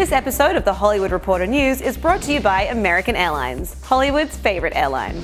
This episode of the Hollywood Reporter News is brought to you by American Airlines, Hollywood's favorite airline.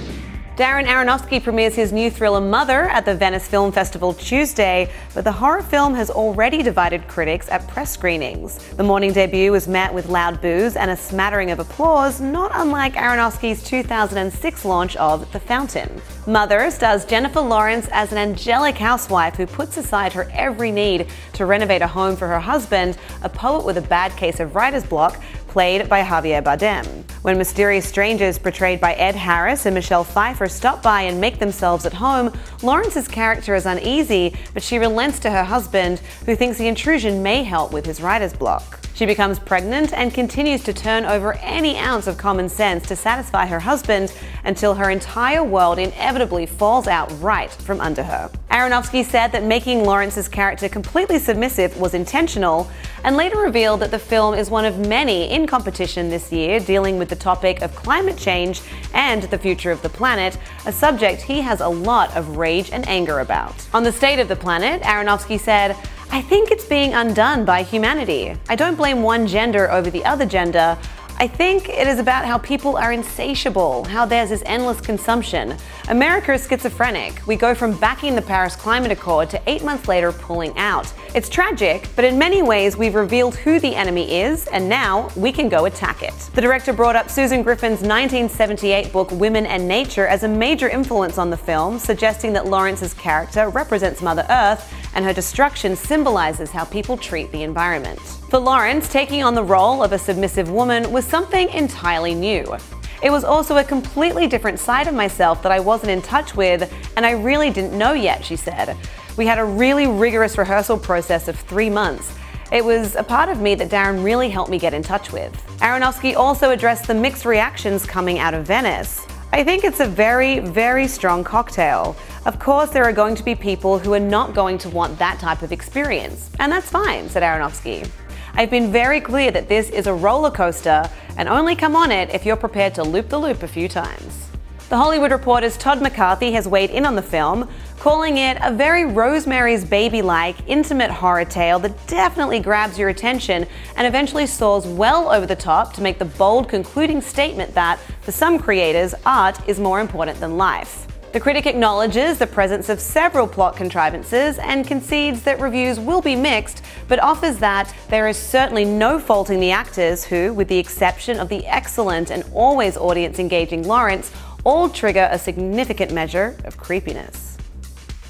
Darren Aronofsky premieres his new thriller Mother at the Venice Film Festival Tuesday, but the horror film has already divided critics at press screenings. The morning debut was met with loud boos and a smattering of applause, not unlike Aronofsky's 2006 launch of The Fountain. Mother stars Jennifer Lawrence as an angelic housewife who puts aside her every need to renovate a home for her husband, a poet with a bad case of writer's block, played by Javier Bardem. When mysterious strangers portrayed by Ed Harris and Michelle Pfeiffer stop by and make themselves at home, Lawrence's character is uneasy, but she relents to her husband, who thinks the intrusion may help with his writer's block. She becomes pregnant and continues to turn over any ounce of common sense to satisfy her husband until her entire world inevitably falls out right from under her. Aronofsky said that making Lawrence's character completely submissive was intentional, and later revealed that the film is one of many in competition this year dealing with the topic of climate change and the future of the planet, a subject he has a lot of rage and anger about. On the state of the planet, Aronofsky said, "I think it's being undone by humanity. I don't blame one gender over the other gender. I think it is about how people are insatiable, how there's this endless consumption. America is schizophrenic. We go from backing the Paris Climate Accord to 8 months later pulling out. It's tragic, but in many ways we've revealed who the enemy is, and now we can go attack it." The director brought up Susan Griffin's 1978 book Women and Nature as a major influence on the film, suggesting that Lawrence's character represents Mother Earth and her destruction symbolizes how people treat the environment. For Lawrence, taking on the role of a submissive woman was something entirely new. "It was also a completely different side of myself that I wasn't in touch with, and I really didn't know yet," she said. "We had a really rigorous rehearsal process of 3 months. It was a part of me that Darren really helped me get in touch with." Aronofsky also addressed the mixed reactions coming out of Venice. "I think it's a very, very strong cocktail. Of course, there are going to be people who are not going to want that type of experience, and that's fine," said Aronofsky. "I've been very clear that this is a roller coaster and only come on it if you're prepared to loop the loop a few times." The Hollywood Reporter's Todd McCarthy has weighed in on the film, calling it a very Rosemary's Baby-like, intimate horror tale that definitely grabs your attention and eventually soars well over the top to make the bold concluding statement that, for some creators, art is more important than life. The critic acknowledges the presence of several plot contrivances and concedes that reviews will be mixed, but offers that there is certainly no faulting the actors who, with the exception of the excellent and always audience-engaging Lawrence, all trigger a significant measure of creepiness.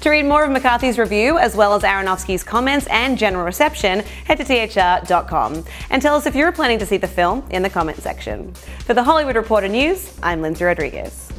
To read more of McCarthy's review, as well as Aronofsky's comments and general reception, head to THR.com and tell us if you're planning to see the film in the comment section. For the Hollywood Reporter News, I'm Lindsay Rodriguez.